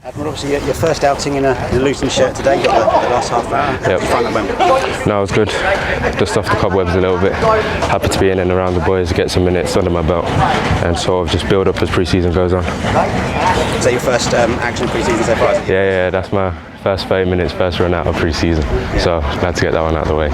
Admiral, obviously your first outing in a Luton shirt today, got the last half hour. How did you find that went? No, it was good. Just off the cobwebs a little bit. Happy to be in and around the boys, get some minutes under my belt and sort of just build up as pre-season goes on. Is that your first action pre-season so far? Yeah, that's my first 30 minutes, first run out of pre-season. Yeah. So glad to get that one out of the way.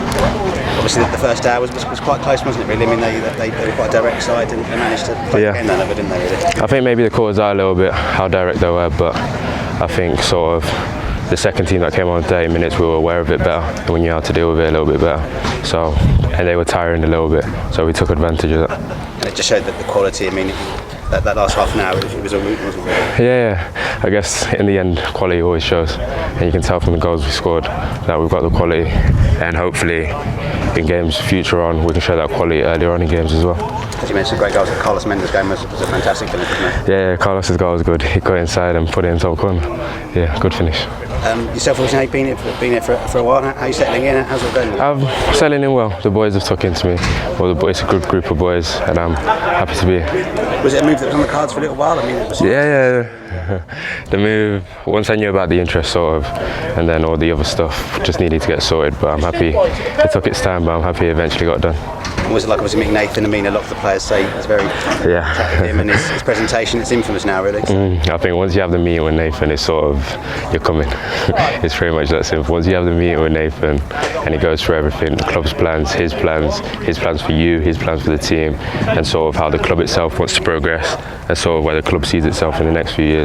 Obviously the first hour was quite close, wasn't it really? I mean, they were quite a direct side and managed to play the game down over, didn't they really? I think maybe the quarters are a little bit how direct they were, but I think sort of the second team that came on 30 minutes, we were aware of it better and we knew how to deal with it a little bit better. So, and they were tiring a little bit, so we took advantage of that. And it just showed that the quality, I mean, that last half an hour, it was a route, wasn't it? Yeah, I guess in the end, quality always shows. And you can tell from the goals we scored that we've got the quality, and hopefully in games future on, we can show that quality earlier on in games as well. As you mentioned, great goals. Carlos Mendes' game was a fantastic finish, wasn't it? Yeah, Carlos's goal was good. He got inside and put it in top corner. Yeah, good finish. Yourself, obviously, you've been here for a while. How are you settling in? How's it going? I'm settling in well. The boys have stuck into me. Well, it's a good group of boys, and I'm happy to be here. Was it a move that was on the cards for a little while? I mean, it was... Yeah. The move, once I knew about the interest sort of, and then all the other stuff just needed to get sorted, but I'm happy. It took its time, but I'm happy it eventually got done. And was it like obviously meeting Nathan? I mean, a lot of the players say he's very attracted to him, and his presentation, it's infamous now, really. So. I think once you have the meeting with Nathan, it's sort of, you're coming. It's pretty much that simple. Once you have the meeting with Nathan, and he goes through everything, the club's plans, his plans for you, his plans for the team, and sort of how the club itself wants to progress, and sort of where the club sees itself in the next few years.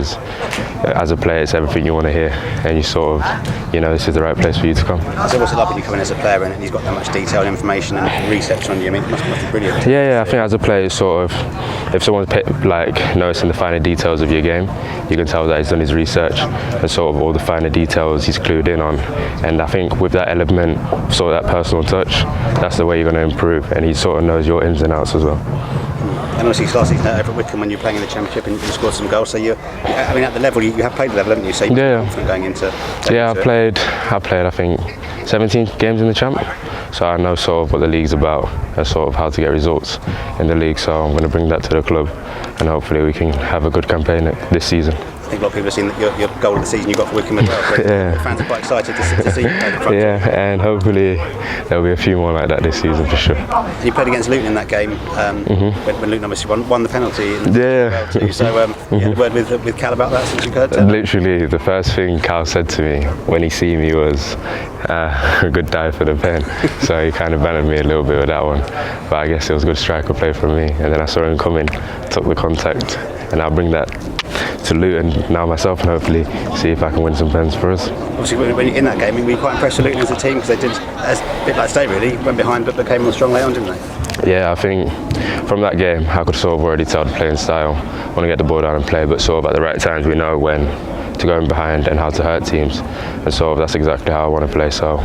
As a player, it's everything you want to hear, and you sort of, this is the right place for you to come. So what's it like when you come in as a player and he's got that much detailed information and research on you? I mean, it must be brilliant. Yeah, I think as a player, it's sort of, if someone's noticing the finer details of your game, you can tell that he's done his research and sort of all the finer details he's clued in on. And I think with that element, sort of that personal touch, that's the way you're going to improve, and he sort of knows your ins and outs as well. And obviously last season over at Wycombe when you were playing in the Championship and you scored some goals, so at the level, you have played the level, haven't you? So you're confident going into I played I think 17 games in the Champ, so I know sort of what the league's about and sort of how to get results in the league, so I'm going to bring that to the club and hopefully we can have a good campaign this season. I think a lot of people have seen that your goal of the season you got for Wycombe as well. The fans are quite excited to see you play the front. Yeah, and hopefully there'll be a few more like that this season for sure. And you played against Luton in that game when Luton obviously won the penalty. So a word with Cal about that since you heard that? Literally, the first thing Cal said to me when he see me was a good dive for the pen. So he kind of bantered me a little bit with that one. But I guess it was a good striker play from me. And then I saw him coming, took the contact, and I'll bring that to Luton now myself and hopefully see if I can win some pens for us. Obviously, when in that game, were you quite impressed with Luton as a team because they did a bit like Stay really, went behind but came on strong late on, didn't they? Yeah, I think from that game I could sort of already tell the playing style, want to get the ball down and play, but sort of at the right times we know when to go in behind and how to hurt teams, and sort of that's exactly how I want to play, so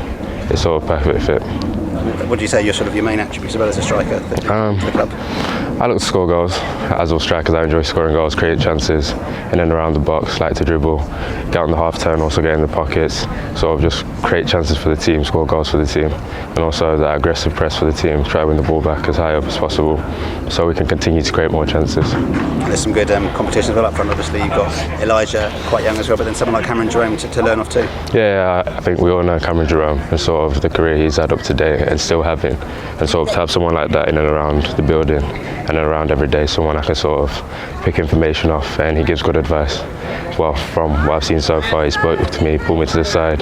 it's sort of perfect fit. What do you say your main attributes about as a striker for the club? I look to score goals. As all strikers, I enjoy scoring goals, create chances in and around the box, like to dribble, get on the half turn, also get in the pockets, sort of just create chances for the team, score goals for the team, and also that aggressive press for the team, try to win the ball back as high up as possible so we can continue to create more chances. There's some good competition as well up front. Obviously you've got Elijah, quite young as well, but then someone like Cameron Jerome to learn off too. Yeah, I think we all know Cameron Jerome and sort of the career he's had up to date and still having, and sort of to have someone like that in and around the building and around every day, someone I can sort of pick information off, and he gives good advice. Well, from what I've seen so far, he spoke to me, pulled me to the side,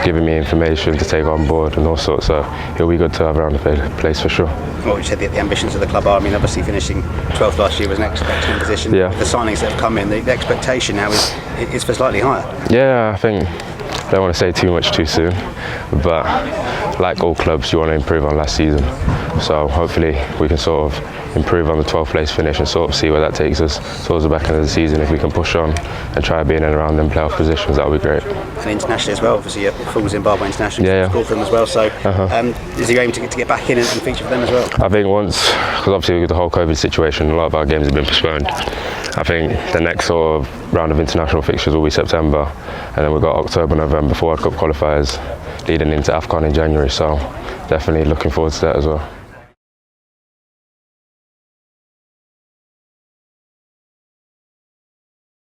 giving me information to take on board and all sorts, so he'll be good to have around the place for sure. What would you say the ambitions of the club are? I mean, obviously finishing 12th last year was an excellent position. Yeah. The signings that have come in, the expectation now is for slightly higher. Yeah, I think I don't want to say too much too soon, but like all clubs, you want to improve on last season. So hopefully we can sort of improve on the 12th place finish and sort of see where that takes us towards the back end of the season. If we can push on and try being in and around them playoff positions, that would be great. And internationally as well, obviously full Zimbabwe international, scored for them as well. So is your aim to get back in and feature for them as well? I think once, because obviously with the whole COVID situation, a lot of our games have been postponed. I think the next sort of round of international fixtures will be September, and then we've got October, November for World Cup qualifiers leading into AFCON in January, so definitely looking forward to that as well.